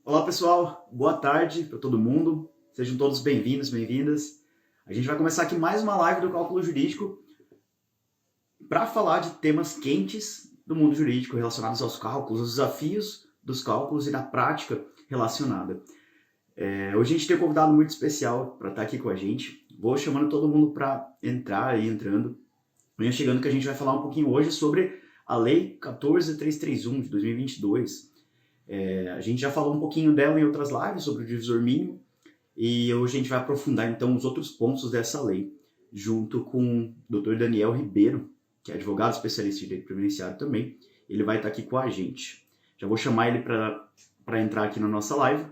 Olá pessoal, boa tarde para todo mundo, sejam todos bem-vindos, bem-vindas. A gente vai começar aqui mais uma live do Cálculo Jurídico para falar de temas quentes do mundo jurídico relacionados aos cálculos, os desafios dos cálculos e da prática relacionada. Hoje a gente tem um convidado muito especial para estar aqui com a gente. Vou chamando todo mundo para entrar aí, entrando. Venha chegando que a gente vai falar um pouquinho hoje sobre a Lei 14.331 de 2022. A gente já falou um pouquinho dela em outras lives sobre o divisor mínimo e hoje a gente vai aprofundar então os outros pontos dessa lei, junto com o Dr. Daniel Ribeiro, que é advogado especialista em direito previdenciário também. Ele vai estar aqui com a gente. Já vou chamar ele para entrar aqui na nossa live.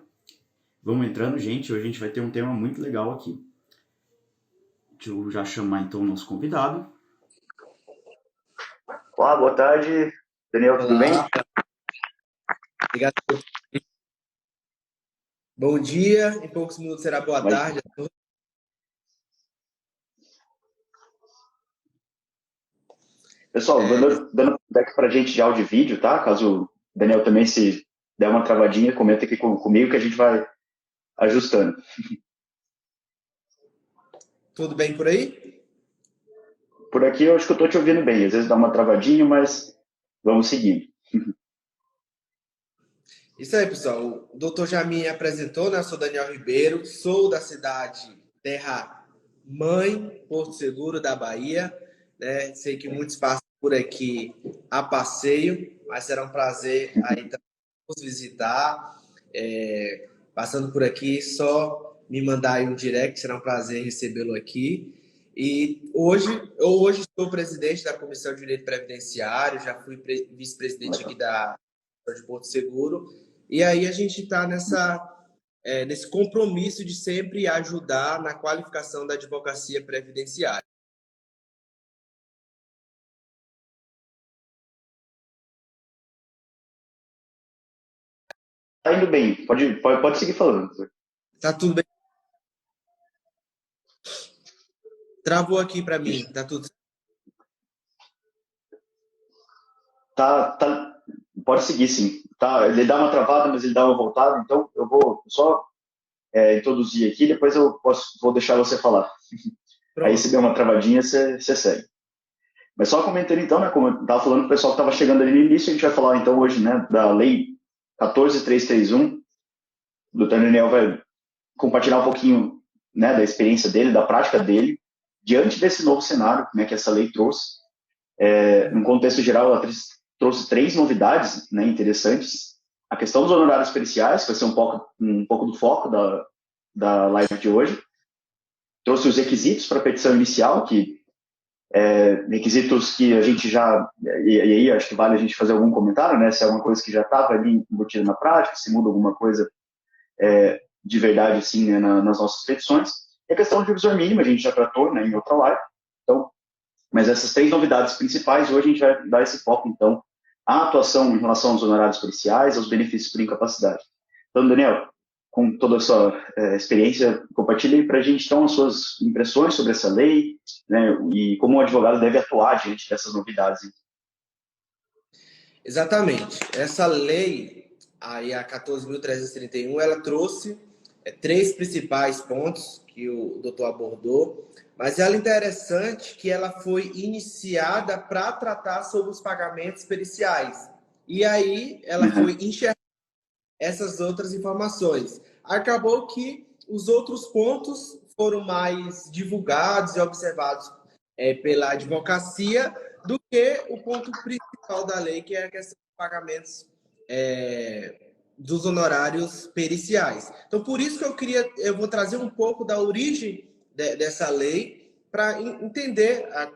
Vamos entrando, gente. Hoje a gente vai ter um tema muito legal aqui. Deixa eu já chamar então o nosso convidado. Olá, boa tarde. Daniel, tudo bem? Obrigado. Bom dia, em poucos minutos será boa tarde. Pessoal, dando feedback para a gente de áudio e vídeo, tá? Caso o Daniel também se der uma travadinha, comenta aqui comigo que a gente vai ajustando. Tudo bem por aí? Por aqui eu acho que eu estou te ouvindo bem. Às vezes dá uma travadinha, mas vamos seguir. Isso aí, pessoal. O doutor já me apresentou, né? Eu sou Daniel Ribeiro, sou da cidade Terra Mãe, Porto Seguro, da Bahia. Né? Sei que muitos passam por aqui a passeio, mas será um prazer aí nos visitar. Passando por aqui, só me mandar aí um direct, será um prazer recebê-lo aqui. E hoje sou presidente da Comissão de Direito Previdenciário, já fui vice-presidente aqui de Porto Seguro. E aí a gente está nesse compromisso de sempre ajudar na qualificação da advocacia previdenciária. Tá indo bem. Pode seguir falando. Tá tudo bem? Travou aqui para mim. Tá tudo Tá, pode seguir, sim. Tá, ele dá uma travada, mas ele dá uma voltada, então eu vou só introduzir aqui, depois vou deixar você falar. pronto. Aí se der uma travadinha, você segue. Mas só comentando então, né, como eu estava falando, o pessoal que estava chegando ali no início, a gente vai falar então hoje, né, da Lei 14.331. O doutor Daniel vai compartilhar um pouquinho, né, da experiência dele, da prática dele, diante desse novo cenário, né, que essa lei trouxe. No contexto geral, ela trouxe 3 novidades, né, interessantes. A questão dos honorários periciais, que vai ser um pouco do foco da live de hoje. Trouxe os requisitos para a petição inicial, requisitos que a gente já, e aí acho que vale a gente fazer algum comentário, né, se é alguma coisa que já estava ali embutida na prática, se muda alguma coisa de verdade, assim, né, nas nossas petições. E a questão do divisor mínimo, a gente já tratou, né, em outra live. Então, mas essas 3 novidades principais, hoje a gente vai dar esse foco, então, à atuação em relação aos honorários periciais, aos benefícios por incapacidade. Então, Daniel, com toda a sua experiência, compartilhe aí para a gente, então, as suas impressões sobre essa lei, né, e como o advogado deve atuar diante dessas novidades. Exatamente. Essa lei, aí a 14.331, ela trouxe 3 principais pontos que o doutor abordou, mas ela é interessante que ela foi iniciada para tratar sobre os pagamentos periciais. E aí ela foi enxergar essas outras informações. Acabou que os outros pontos foram mais divulgados e observados pela advocacia do que o ponto principal da lei, que é a questão dos pagamentos dos honorários periciais. Então, por isso que eu vou trazer um pouco da origem dessa lei para entender a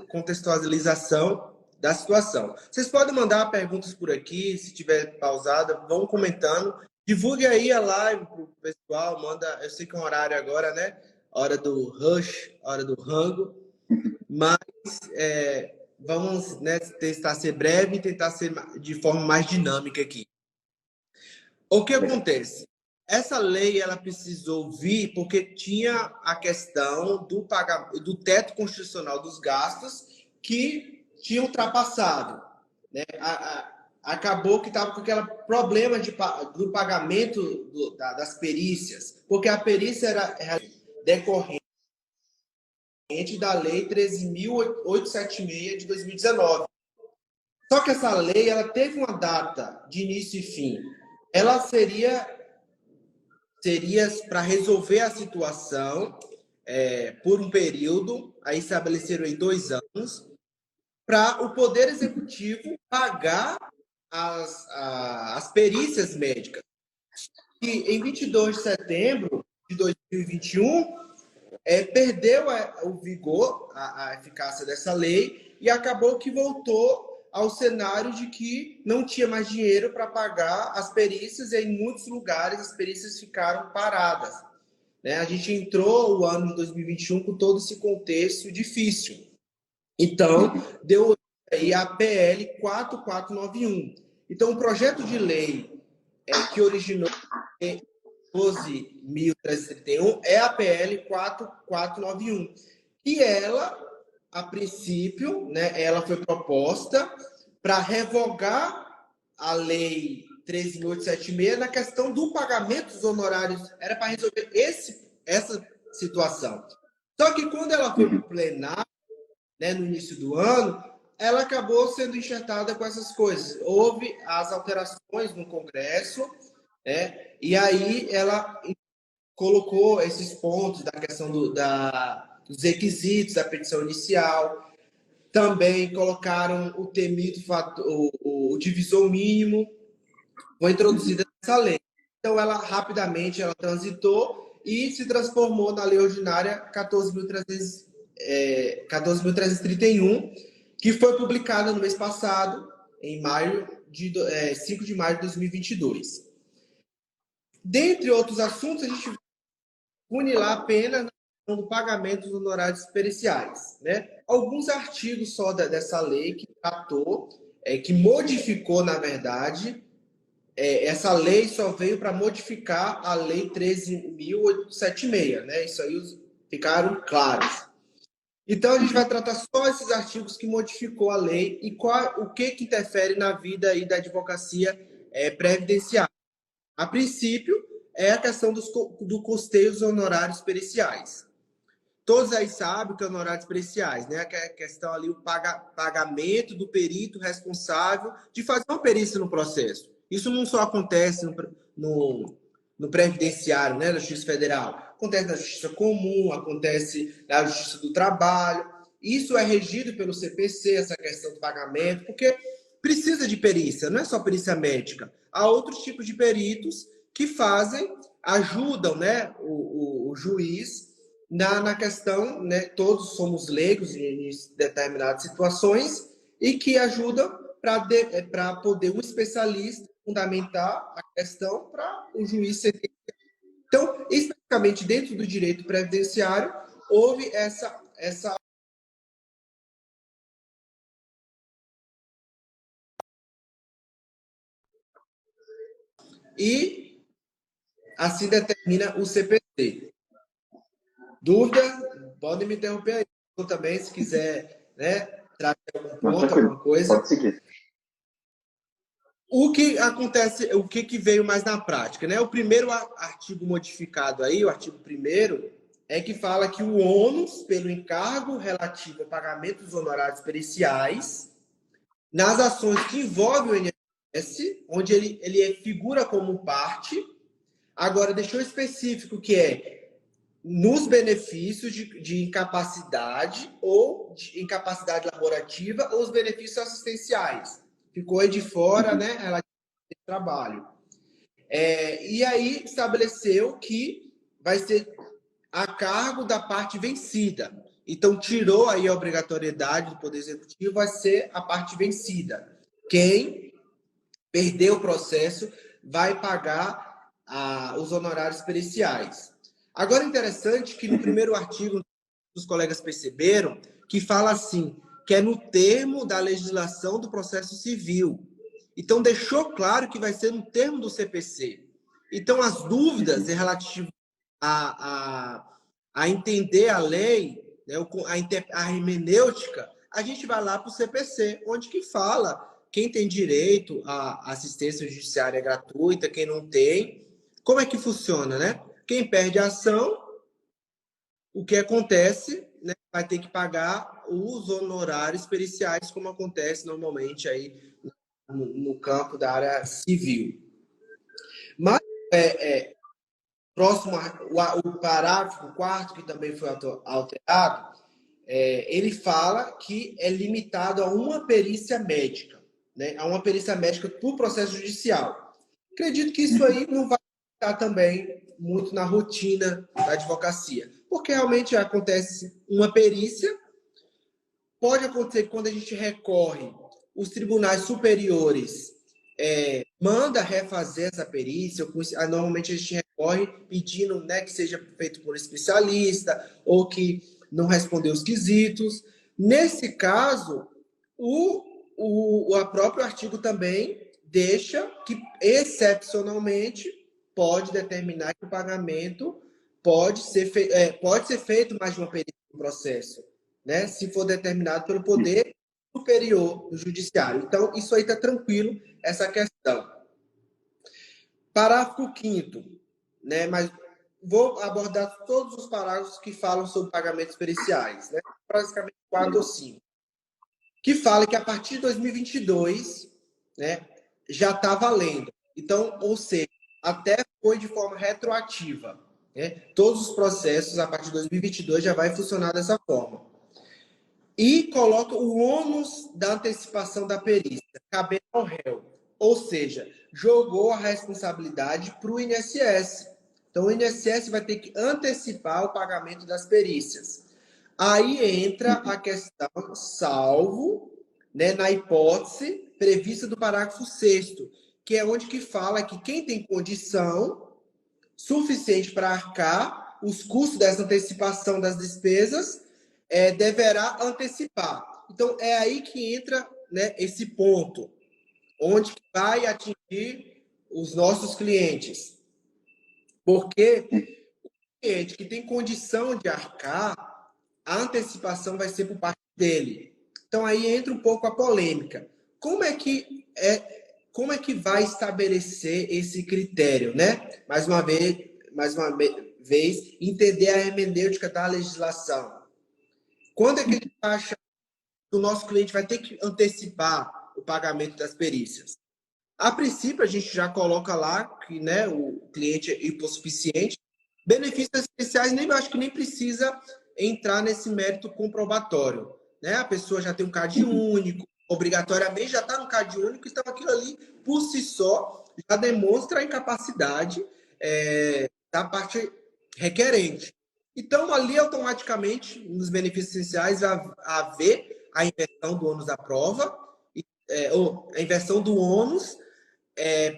contextualização da situação. Vocês podem mandar perguntas por aqui, se tiver pausada, vão comentando. Divulgue aí a live para o pessoal, manda. Eu sei que é um horário agora, né? Hora do rush, hora do rango. Mas vamos, né, tentar ser breve e tentar ser de forma mais dinâmica aqui. O que acontece? Essa lei ela precisou vir porque tinha a questão do teto constitucional dos gastos que tinha ultrapassado, né? acabou que estava com aquele problema do pagamento das perícias, porque a perícia era decorrente da Lei 13.876 de 2019. Só que essa lei ela teve uma data de início e fim. Ela seria para resolver a situação por um período, aí estabeleceram em 2 anos, para o Poder Executivo pagar as perícias médicas. E em 22 de setembro de 2021, perdeu o vigor, a eficácia dessa lei, e acabou que voltou ao cenário de que não tinha mais dinheiro para pagar as perícias, e em muitos lugares as perícias ficaram paradas. Né? A gente entrou o ano de 2021 com todo esse contexto difícil. Então, deu aí a PL 4491. Então, o projeto de lei que originou 12.331 é a PL 4491. E ela, a princípio, né, ela foi proposta para revogar a Lei 13.876 na questão do pagamento dos honorários. Era para resolver essa situação. Só que quando ela foi para o plenário, né, no início do ano, ela acabou sendo enxertada com essas coisas. Houve as alterações no Congresso, né, e aí ela colocou esses pontos da questão dos requisitos da petição inicial. Também colocaram o temido o divisor mínimo, foi introduzida nessa lei. Então, ela rapidamente transitou e se transformou na lei ordinária 14.331, que foi publicada no mês passado, em 5 de maio de 2022. Dentre outros assuntos, a gente vai funilar apenas na questão do pagamento dos honorários periciais. Né? Alguns artigos só dessa lei que tratou, que modificou, na verdade, essa lei só veio para modificar a Lei 13.876. Né? Isso aí ficaram claros. Então, a gente vai tratar só esses artigos que modificou a lei e o que interfere na vida aí da advocacia previdenciária. A princípio, é a questão do custeio dos honorários periciais. Todos aí sabem que é honorários periciais, né? Que é a questão ali, o pagamento do perito responsável de fazer uma perícia no processo. Isso não só acontece no previdenciário, né, na Justiça Federal. Acontece na Justiça Comum, acontece na Justiça do Trabalho. Isso é regido pelo CPC, essa questão do pagamento, porque precisa de perícia, não é só perícia médica. Há outros tipos de peritos que ajudam, né, o juiz na questão, né, todos somos leigos em determinadas situações e que ajudam para poder um especialista fundamentar a questão para o juiz ser. Então, especificamente dentro do direito previdenciário, houve essa e assim determina o CPC. Dúvida? Podem me interromper aí também, se quiser, né, trazer algum ponto, alguma coisa. Pode seguir. O que acontece, o que veio mais na prática, né? O primeiro artigo modificado aí, o artigo 1º, é que fala que o ônus pelo encargo relativo ao pagamento dos honorários periciais nas ações que envolvem o INSS, onde ele figura como parte, agora deixou específico que nos benefícios de incapacidade ou de incapacidade laborativa ou os benefícios assistenciais. Ficou aí de fora, né, relativo ao trabalho. E aí estabeleceu que vai ser a cargo da parte vencida. Então, tirou aí a obrigatoriedade do Poder Executivo, vai ser a parte vencida. Quem perder o processo vai pagar os honorários periciais. Agora, interessante que no primeiro artigo, os colegas perceberam, que fala assim, que é no termo da legislação do processo civil. Então, deixou claro que vai ser no termo do CPC. Então, as dúvidas relativas a entender a lei, né, a hermenêutica, a gente vai lá para o CPC, onde que fala quem tem direito à assistência judiciária gratuita, quem não tem, como é que funciona, né? Quem perde a ação, o que acontece, né, vai ter que pagar os honorários periciais, como acontece normalmente aí no campo da área civil. Mas, próximo, o parágrafo 4º, que também foi alterado, ele fala que é limitado a uma perícia médica, né, a uma perícia médica por processo judicial. Acredito que isso aí não vai estar também muito na rotina da advocacia, porque realmente acontece uma perícia, pode acontecer que quando a gente recorre, os tribunais superiores manda refazer essa perícia, normalmente a gente recorre pedindo, né, que seja feito por um especialista ou que não respondeu os quesitos. Nesse caso, o próprio artigo também deixa que, excepcionalmente, pode determinar que o pagamento pode ser feito mais de uma perícia no processo, né, se for determinado pelo poder superior do judiciário. Então, isso aí está tranquilo, essa questão. Parágrafo 5º, né, mas vou abordar todos os parágrafos que falam sobre pagamentos periciais, né, basicamente 4 ou 5, que fala que a partir de 2022, né, já está valendo. Então, ou seja, até foi de forma retroativa, né, todos os processos a partir de 2022 já vai funcionar dessa forma. E coloca o ônus da antecipação da perícia, cabendo ao réu. Ou seja, jogou a responsabilidade para o INSS. Então, o INSS vai ter que antecipar o pagamento das perícias. Aí entra a questão, salvo, né, na hipótese prevista do parágrafo 6º, que é onde que fala que quem tem condição suficiente para arcar os custos dessa antecipação das despesas deverá antecipar. Então, é aí que entra, né, esse ponto, onde vai atingir os nossos clientes. Porque o cliente que tem condição de arcar, a antecipação vai ser por parte dele. Então, aí entra um pouco a polêmica. Como é que vai estabelecer esse critério, né? Mais uma vez, entender a hermenêutica da legislação. Quando é que ele acha que o nosso cliente vai ter que antecipar o pagamento das perícias? A princípio, a gente já coloca lá que, né, o cliente é hipossuficiente. Benefícios especiais, acho que nem precisa entrar nesse mérito comprobatório, né? A pessoa já tem um CAD único, obrigatoriamente já está no CAD único, então aquilo ali, por si só, já demonstra a incapacidade da parte requerente. Então, ali, automaticamente, nos benefícios essenciais, vai haver a inversão do ônus da prova, ou a inversão do ônus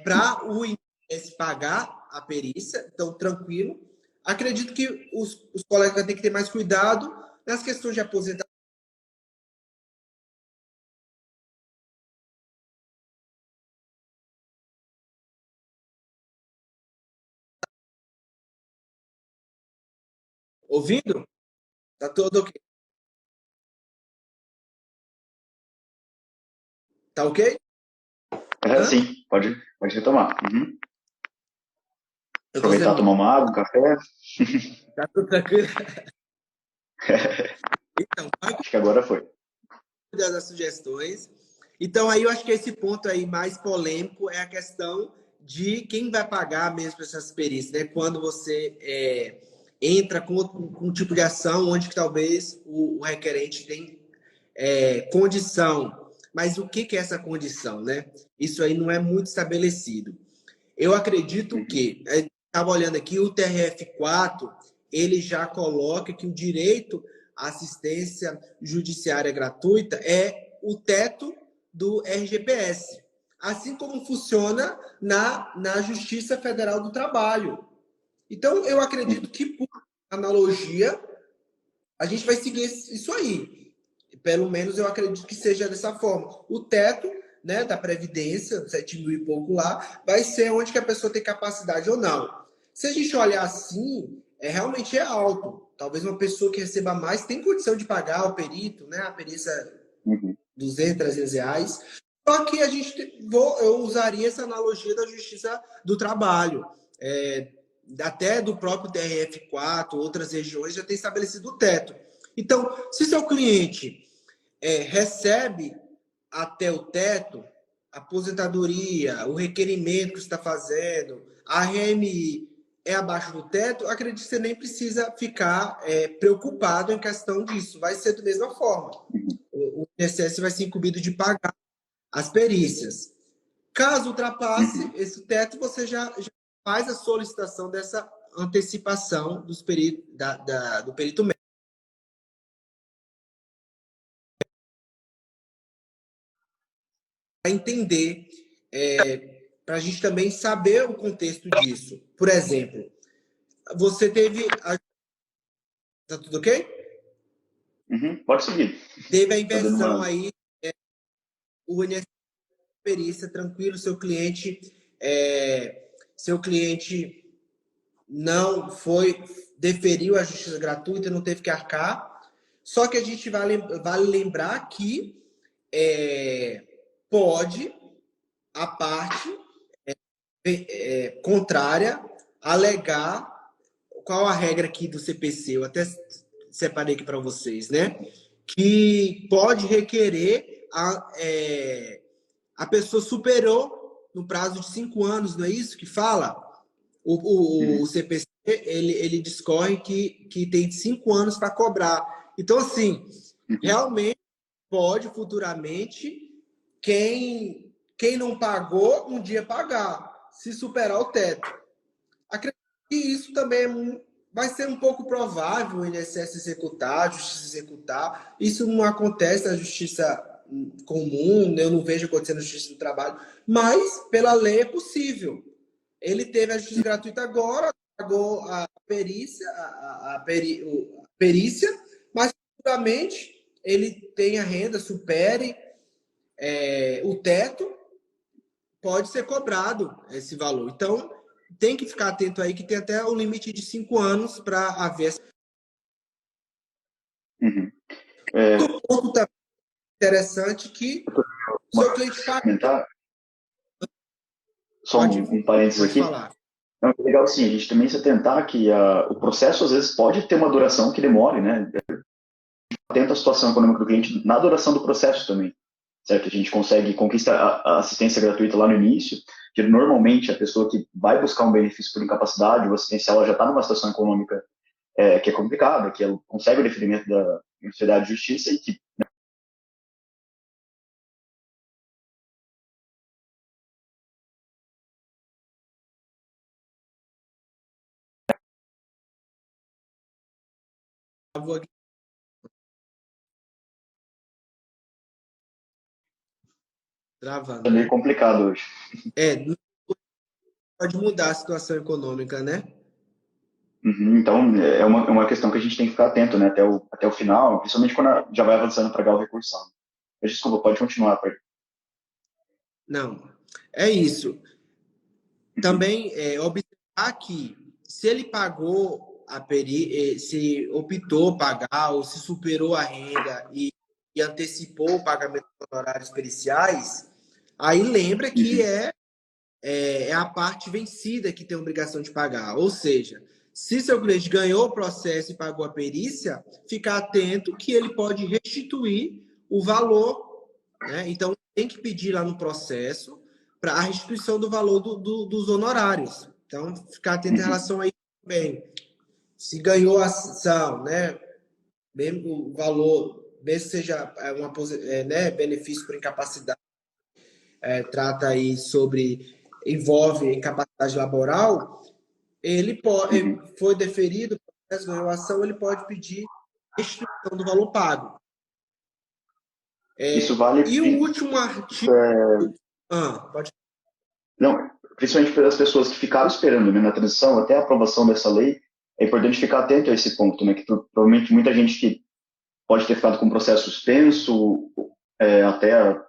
para o INSS pagar a perícia. Então, tranquilo. Acredito que os colegas vão ter que ter mais cuidado nas questões de aposentadoria. Ouvindo? Tá tudo ok? Tá ok? Sim, pode retomar. Uhum. Eu tô Aproveitar, tomar uma água, um café. Tá tudo tranquilo? Então, Acho que agora foi. das sugestões. Então, aí eu acho que esse ponto aí mais polêmico é a questão de quem vai pagar mesmo essas perícias, né? Quando você entra com um tipo de ação onde que talvez o requerente tem condição. Mas o que é essa condição, né? Isso aí não é muito estabelecido. Eu acredito que, estava olhando aqui, o TRF4, ele já coloca que o direito à assistência judiciária gratuita é o teto do RGPS, assim como funciona na Justiça Federal do Trabalho. Então, eu acredito que, por analogia, a gente vai seguir isso aí. Pelo menos eu acredito que seja dessa forma. O teto, né, da Previdência, 7 mil e pouco lá, vai ser onde que a pessoa tem capacidade ou não. Se a gente olhar assim, realmente é alto. Talvez uma pessoa que receba mais tem condição de pagar o perito, né, a perícia 200, 300 reais. Só que eu usaria essa analogia da Justiça do Trabalho. Até do próprio TRF4, outras regiões já tem estabelecido o teto. Então, se seu cliente recebe até o teto, a aposentadoria, o requerimento que você está fazendo, a RMI é abaixo do teto, acredito que você nem precisa ficar preocupado em questão disso. Vai ser da mesma forma. O INSS vai ser incumbido de pagar as perícias. Caso ultrapasse esse teto, você já faz a solicitação dessa antecipação do perito médico. Para entender, para a gente também saber o contexto disso. Por exemplo, você teve... Tá tudo ok? Pode seguir. Teve a inversão aí, o INSS perícia, tranquilo, seu cliente não deferiu a justiça gratuita, não teve que arcar. Só que a gente vale lembrar que pode a parte contrária alegar qual a regra aqui do CPC, eu até separei aqui para vocês, né? Que pode requerer a pessoa superou no prazo de 5 anos, não é isso que fala? O CPC, ele discorre que tem 5 anos para cobrar. Então, assim, realmente pode futuramente quem não pagou, um dia pagar, se superar o teto. Acredito que isso também vai ser um pouco provável o INSS executar, a justiça executar. Isso não acontece na justiça comum, eu não vejo acontecer na justiça do trabalho, mas pela lei é possível. Ele teve a justiça gratuita agora, pagou a perícia, perícia, mas futuramente ele tem a renda, supere o teto, pode ser cobrado esse valor. Então, tem que ficar atento aí que tem até o limite de 5 anos para haver. Outro ponto também interessante que o seu cliente paga. Só um parênteses aqui. Falar. Não, é legal sim, a gente também se atentar que o processo às vezes pode ter uma duração que demore, né? Atenta a situação econômica do cliente na duração do processo também, certo? A gente consegue conquistar a assistência gratuita lá no início, que normalmente a pessoa que vai buscar um benefício por incapacidade ou assistência, ela já está numa situação econômica que é complicada, que ela consegue o deferimento da Universidade de Justiça e que Travando, é meio complicado hoje. Pode mudar a situação econômica, né? Então, é uma questão que a gente tem que ficar atento, né, até o final, principalmente quando já vai avançando para a recursão. Mas, desculpa, pode continuar, Pedro. Não, é isso. Também observar que se ele pagou se optou pagar ou se superou a renda e antecipou o pagamento dos honorários periciais, aí lembra que é a parte vencida que tem a obrigação de pagar. Ou seja, se seu cliente ganhou o processo e pagou a perícia, ficar atento que ele pode restituir o valor, né? Então, tem que pedir lá no processo para a restituição do valor dos honorários. Então, ficar atento em relação a isso também. Se ganhou a ação, né? Mesmo o valor, mesmo que seja benefício por incapacidade, trata aí envolve incapacidade laboral, ele foi deferido, o processo ganhou a ação, ele pode pedir restituição do valor pago. Isso vale... E o último artigo... pode... Não, principalmente para as pessoas que ficaram esperando, né, na transição, até a aprovação dessa lei, é importante ficar atento a esse ponto, né, que provavelmente muita gente que pode ter ficado com o processo suspenso, até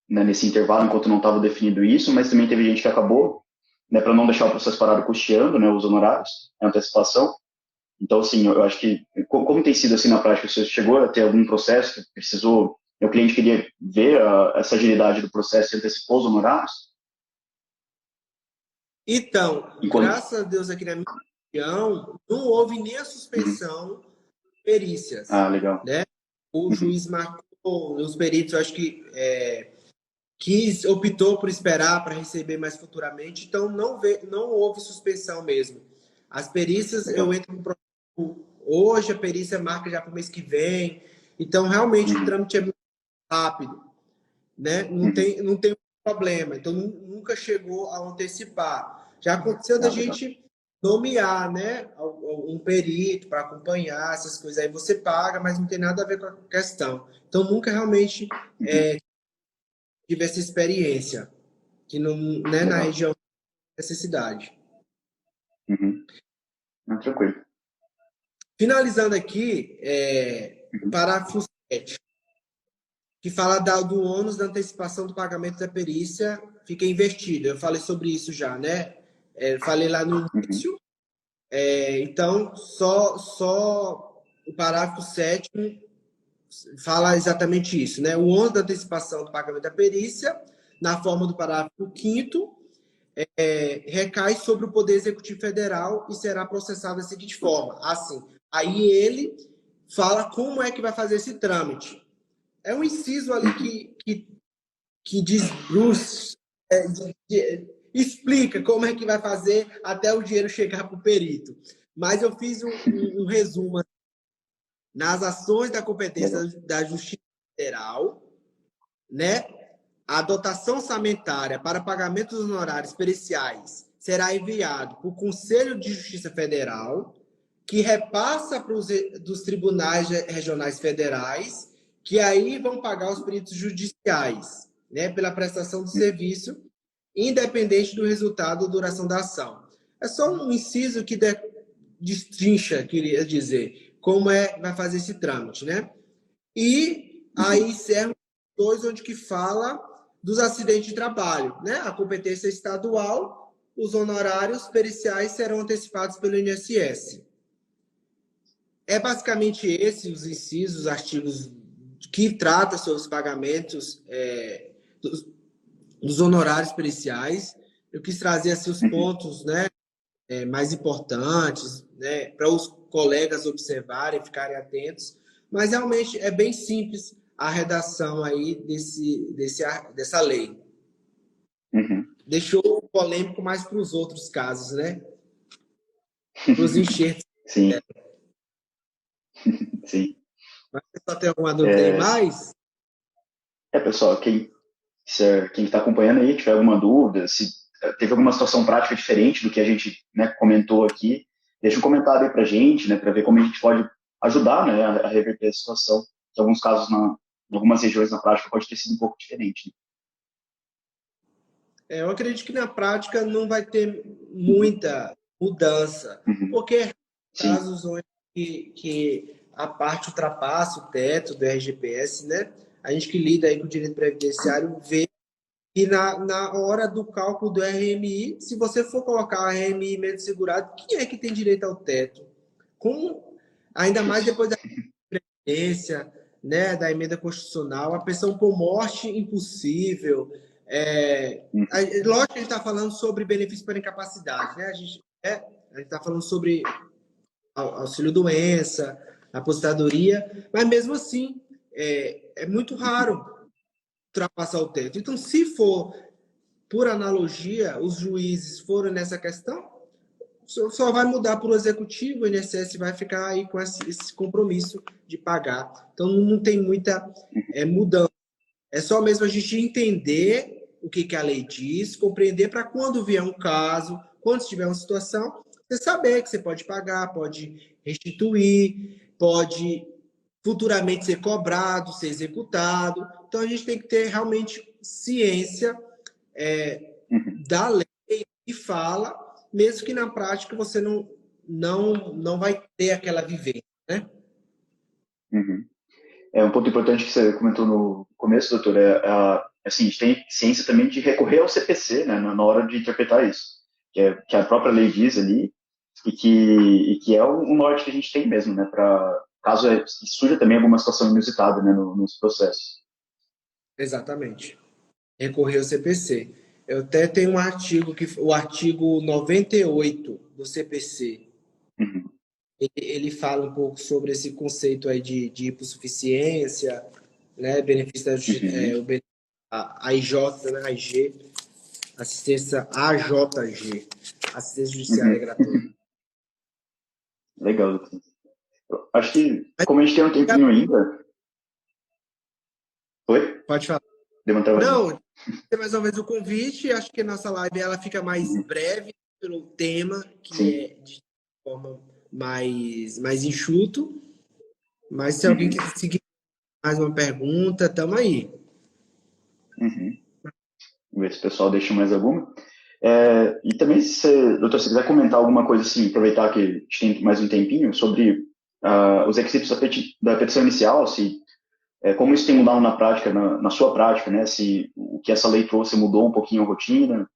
nesse intervalo, enquanto não estava definido isso, mas também teve gente que acabou, né, para não deixar o processo parado custeando, né, os honorários, a antecipação. Então, assim, eu acho que, como tem sido assim na prática, você chegou a ter algum processo que precisou o cliente queria ver essa agilidade do processo e antecipou os honorários? Então, graças a Deus aqui na minha região, não houve nem a suspensão de perícias. Ah, legal. Né? O juiz marcou, os peritos, eu acho que optou por esperar para receber mais futuramente, então não houve suspensão mesmo. As perícias, eu entro no processo hoje, a perícia marca já para o mês que vem, então realmente o trâmite é muito rápido, né? Não tem problema, então nunca chegou a antecipar. Já aconteceu da gente nomear, né, um perito para acompanhar essas coisas, aí você paga, mas não tem nada a ver com a questão. Então nunca realmente tive essa experiência, que não, né, na região necessidade. Tranquilo. Finalizando aqui, o parágrafo 7, que fala do ônus da antecipação do pagamento da perícia, fica invertido. Eu falei sobre isso já, né? Falei lá no início. Então, só o parágrafo 7 fala exatamente isso, né? O ônus da antecipação do pagamento da perícia, na forma do parágrafo 5º, recai sobre o Poder Executivo Federal e será processado da seguinte forma. Assim, aí ele fala como é que vai fazer esse trâmite. É um inciso ali que desbruça, explica como é que vai fazer até o dinheiro chegar para o perito. Mas eu fiz um resumo. Nas ações da competência da Justiça Federal, né? A dotação orçamentária para pagamento dos honorários periciais será enviado para o Conselho de Justiça Federal, que repassa para dos tribunais regionais federais, que aí vão pagar os peritos judiciais, né, pela prestação do serviço, independente do resultado ou duração da ação. É só um inciso que destrincha, queria dizer, como vai fazer esse trâmite, né? E aí encerra dois onde que fala dos acidentes de trabalho, né? A competência estadual, os honorários periciais serão antecipados pelo INSS. É basicamente os incisos, os artigos que tratam sobre os pagamentos dos honorários periciais. Eu quis trazer assim, os pontos, né, mais importantes, né, para os colegas observarem, ficarem atentos. Mas realmente é bem simples a redação aí dessa lei. Deixou polêmico mais para os outros casos, né? Para os enxertos. Sim. Sim. Mas só tem alguma dúvida aí mais? Pessoal, quem está acompanhando aí, tiver alguma dúvida, se teve alguma situação prática diferente do que a gente, né, comentou aqui, deixa um comentário aí para a gente, né, para ver como a gente pode ajudar, né, a reverter a situação. Em alguns casos, em algumas regiões na prática, pode ter sido um pouco diferente. Eu acredito que na prática não vai ter muita mudança, porque casos onde que a parte ultrapassa o teto do RGPS, né? A gente que lida aí com o direito previdenciário vê que na hora do cálculo do RMI, se você for colocar o RMI menos segurado, quem é que tem direito ao teto? Ainda mais depois da previdência, né, da emenda constitucional, a pensão por morte impossível. Lógico que a gente está falando sobre benefício para incapacidade, né? A gente está falando sobre auxílio-doença, aposentadoria, mas mesmo assim é muito raro ultrapassar o teto. Então, se for, por analogia, os juízes foram nessa questão, só vai mudar para o executivo, o INSS vai ficar aí com esse compromisso de pagar. Então, não tem muita mudança. É só mesmo a gente entender o que a lei diz, compreender para quando vier um caso, quando tiver uma situação, você saber que você pode pagar, pode restituir, pode futuramente ser cobrado, ser executado. Então, a gente tem que ter realmente ciência da lei que fala, mesmo que na prática você não vai ter aquela vivência, né? Um ponto importante que você comentou no começo, doutor, assim, a gente tem ciência também de recorrer ao CPC, né, na hora de interpretar isso, que a própria lei diz ali, e que é o norte que a gente tem mesmo, né, para caso surja também alguma situação inusitada, né, nos processos. Exatamente. Recorrer ao CPC. Eu até tenho um artigo, o artigo 98 do CPC, Uhum. ele fala um pouco sobre esse conceito aí de hipossuficiência, né, benefício da, Uhum. a AIJ, né, AIG, assistência AJG, assistência judiciária Uhum. gratuita. Legal, doutor. Acho que, como a gente tem um tempinho ainda. Oi? Pode falar. Deu uma travadinha. Não, tem mais uma vez o convite. Acho que a nossa live ela fica mais Uhum. breve pelo tema, que Sim. é de forma mais enxuto. Mas se alguém Uhum. quiser seguir mais uma pergunta, tamo aí. Uhum. Vamos ver se o pessoal deixa mais alguma. E também, doutor, se quiser comentar alguma coisa assim, aproveitar que a gente tem mais um tempinho, sobre os requisitos da petição inicial, se, como isso tem mudado na prática, na sua prática, né? Se o que essa lei trouxe mudou um pouquinho a rotina.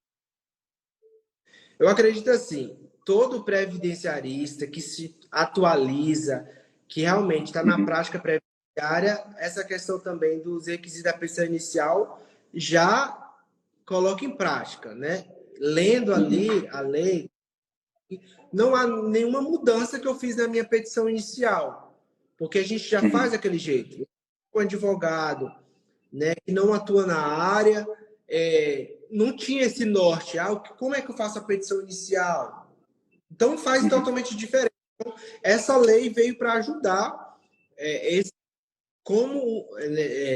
Eu acredito assim, todo previdenciarista que se atualiza, que realmente está na Uhum. prática previdenciária, essa questão também dos requisitos da petição inicial já coloca em prática, né? Lendo Uhum. ali a lei, não há nenhuma mudança que eu fiz na minha petição inicial, porque a gente já faz Uhum. daquele jeito. O advogado, né, que não atua na área, não tinha esse norte. Como é que eu faço a petição inicial? Então faz Uhum. totalmente diferente. Então, essa lei veio para ajudar como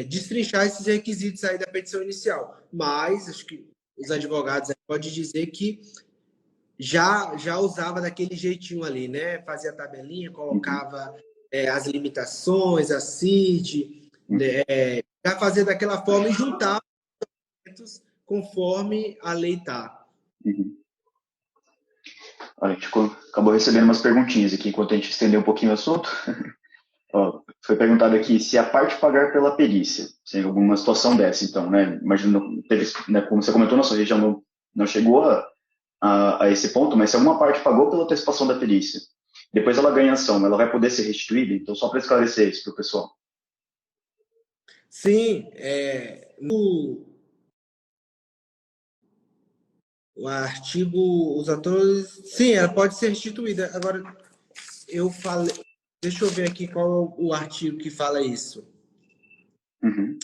destrinchar esses requisitos aí da petição inicial. Mas acho que os advogados podem dizer que já usava daquele jeitinho ali, né? Fazia a tabelinha, Uhum. colocava as limitações, a CID, Uhum. né? Já fazia daquela forma e juntava conforme a lei está. Uhum. Olha, a gente acabou recebendo umas perguntinhas aqui enquanto a gente estendeu um pouquinho o assunto. Ó, foi perguntado aqui se a parte pagar pela perícia, se em alguma situação dessa, então, né? Imagino, né, como você comentou, nossa região não chegou a esse ponto, mas se alguma parte pagou pela antecipação da perícia, depois ela ganha ação, ela vai poder ser restituída? Então, só para esclarecer isso para o pessoal. Sim, o artigo, os atores, sim, ela pode ser restituída. Agora, eu falei, deixa eu ver aqui qual é o artigo que fala isso. Uhum.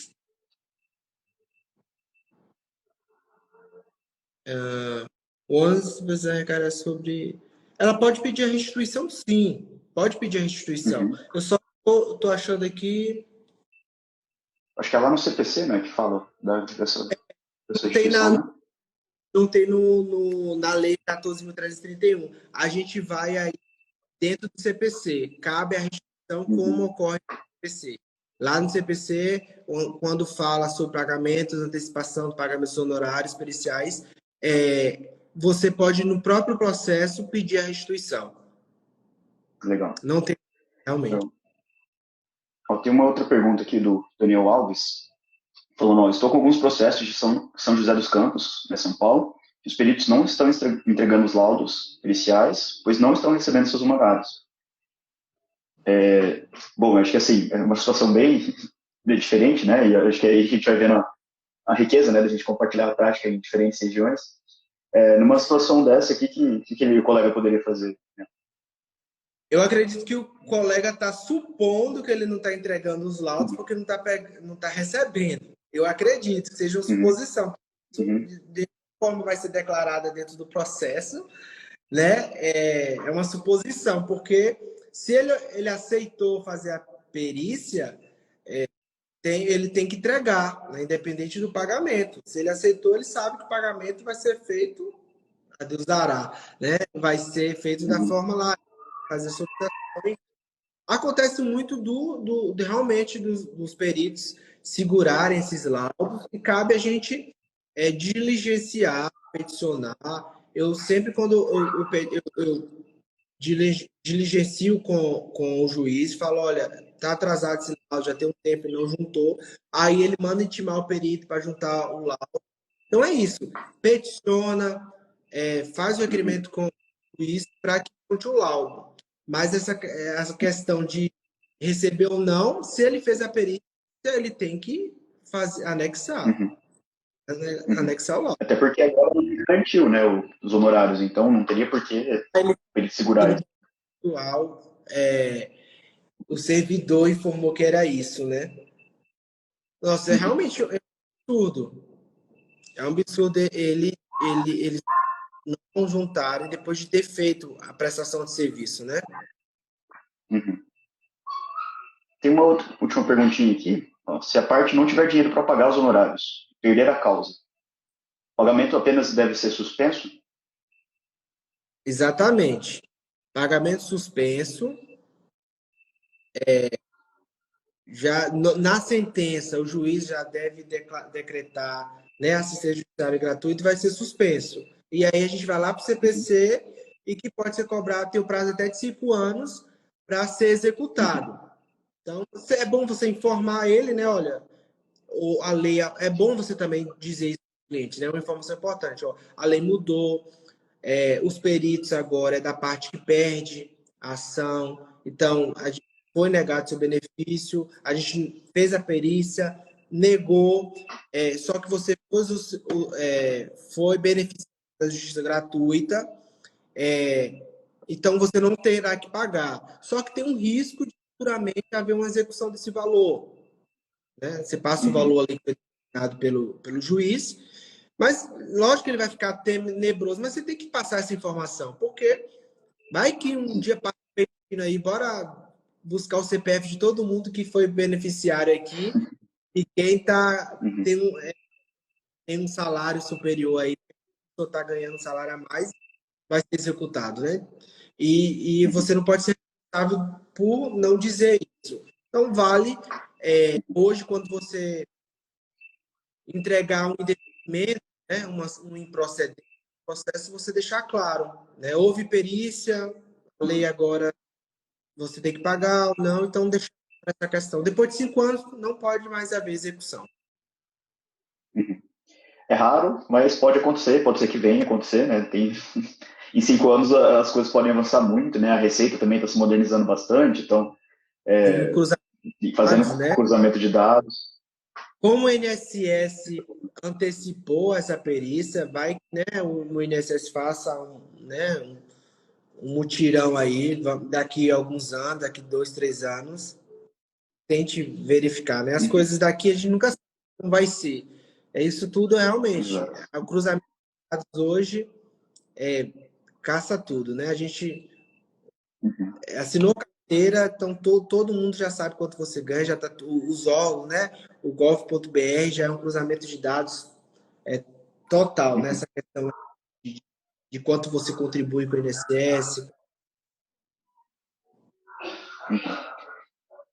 Once você recarregar sobre. Ela pode pedir a restituição, sim. Pode pedir a restituição. Uhum. Eu só tô achando aqui. Acho que é lá no CPC, né, que fala dessa Não tem restituição, né? não tem na Lei 14.331. A gente vai aí dentro do CPC. Cabe a restituição como Uhum. ocorre no CPC. Lá no CPC, quando fala sobre pagamentos, antecipação de pagamentos honorários periciais, você pode, no próprio processo, pedir a restituição. Legal. Não tem realmente. Então, ó, tem uma outra pergunta aqui do Daniel Alves, falando, ó, estou com alguns processos de São José dos Campos, né, São Paulo, e os peritos não estão entregando os laudos periciais, pois não estão recebendo seus honorários. Bom, acho que assim, é uma situação bem diferente, né, e acho que aí a gente vai vendo a riqueza, né, da gente compartilhar a prática em diferentes regiões. Numa situação dessa, o que o colega poderia fazer? Né? Eu acredito que o colega está supondo que ele não está entregando os laudos porque não tá recebendo. Eu acredito que seja uma Uhum. suposição. Uhum. De forma vai ser declarada dentro do processo, né? É uma suposição, porque se ele aceitou fazer a perícia, ele tem que entregar, né? Independente do pagamento. Se ele aceitou, ele sabe que o pagamento vai ser feito, a Deus dará, né? Vai ser feito da Uhum. forma lá, fazer solicitação. Acontece muito realmente dos peritos segurarem esses laudos e cabe a gente diligenciar, peticionar. Eu sempre, quando eu diligencio com o juiz, falo, olha, tá atrasado esse laudo, já tem um tempo e não juntou, aí ele manda intimar o perito para juntar o laudo. Então é isso, peticiona, faz o Uhum. requerimento com o juiz para que junte o laudo. Mas essa questão de receber ou não, se ele fez a perícia, ele tem que anexar. Uhum. Anexar o laudo. Até porque agora não garantiu, né, os honorários, então não teria por que ele segurar isso. O servidor informou que era isso, né? Nossa, é realmente um absurdo. É um absurdo eles não juntarem depois de ter feito a prestação de serviço, né? Uhum. Tem uma última perguntinha aqui. Ó, se a parte não tiver dinheiro para pagar os honorários, perder a causa, o pagamento apenas deve ser suspenso? Exatamente. Pagamento suspenso. Na sentença, o juiz já deve decretar, né, assistência judiciária gratuita e vai ser suspenso. E aí a gente vai lá para o CPC e que pode ser cobrado, tem o prazo até de 5 anos para ser executado. Então, é bom você informar ele, né? Olha, a lei, é bom você também dizer isso para o cliente, né? Uma informação importante. Ó, a lei mudou, os peritos agora é da parte que perde a ação. Então, a gente foi negado seu benefício, a gente fez a perícia, negou, só que você foi beneficiado da justiça gratuita, então você não terá que pagar. Só que tem um risco de futuramente haver uma execução desse valor. Né? Você passa o valor ali determinado pelo juiz, mas lógico que ele vai ficar tenebroso, mas você tem que passar essa informação, porque vai que um dia passa aí, bora buscar o CPF de todo mundo que foi beneficiário aqui e quem tem um salário superior aí, ou está ganhando um salário a mais, vai ser executado, né? E você não pode ser responsável por não dizer isso. Então, vale, hoje, quando você entregar um indeferimento, né, um improcedente processo, você deixar claro, né? Houve perícia, a lei agora você tem que pagar ou não, então deixa essa questão. Depois de 5 anos, não pode mais haver execução. É raro, mas pode ser que venha a acontecer, né? Em 5 anos as coisas podem avançar muito, né? A Receita também está se modernizando bastante, então Tem fazendo cruzamentos, né? cruzamento de dados. Como o INSS antecipou essa perícia, vai, né, o INSS faça um mutirão aí, daqui a alguns anos, daqui 2, 3 anos, tente verificar, né? As coisas daqui a gente nunca sabe como vai ser. Isso tudo realmente. Exato. O cruzamento de dados hoje caça tudo, né? A gente assinou carteira, então todo mundo já sabe quanto você ganha, já tá os órgãos, né? O gov.br já é um cruzamento de dados total, nessa questão de quanto você contribui para o INSS.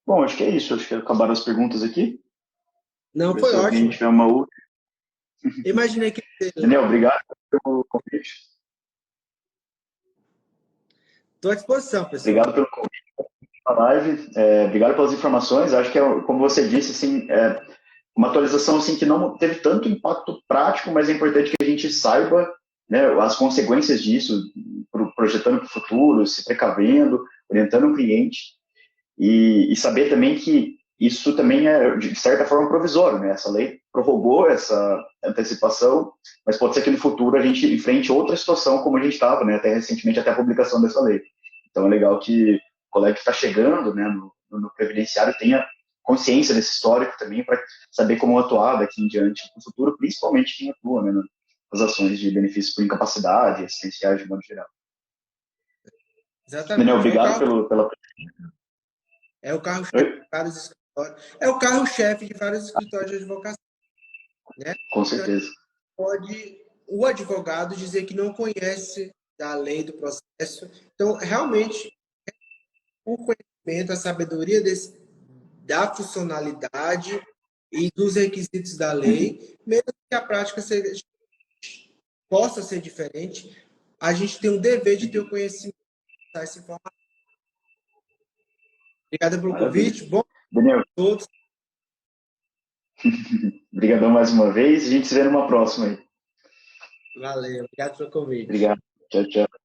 Bom, acho que é isso. Acho que acabaram as perguntas aqui. Não, Ver foi se alguém ótimo. tiver uma outra. Imaginei que Daniel, obrigado pelo convite. estou à disposição, pessoal. Obrigado pelo convite para a live. Obrigado pelas informações. Acho que, como você disse, assim, uma atualização assim, que não teve tanto impacto prático, mas é importante que a gente saiba, né, as consequências disso, projetando para o futuro, se precavendo, orientando o cliente. E saber também que isso também é, de certa forma, provisório, né? Essa lei prorrogou essa antecipação, mas pode ser que no futuro a gente enfrente outra situação como a gente estava, né? Até recentemente, até a publicação dessa lei. Então é legal que o colega que está chegando, né, no previdenciário tenha consciência desse histórico também para saber como atuar daqui em diante no futuro, principalmente quem atua, né, nas ações de benefícios por incapacidade, assistenciais de modo geral. Daniel, Exatamente. obrigado pela... É o carro-chefe de vários escritórios. É o carro-chefe de vários escritórios de advocacia, né? Com certeza. Pode o advogado dizer que não conhece da lei do processo. Então, realmente, o conhecimento, a sabedoria da funcionalidade e dos requisitos da lei, mesmo que a prática possa ser diferente, a gente tem o dever de ter o conhecimento dessa informação. Obrigado pelo Maravilha. convite. Bom Daniel, a todos. obrigadão mais uma vez. A gente se vê numa próxima aí. Valeu. Obrigado pelo convite. Obrigado. Tchau, tchau.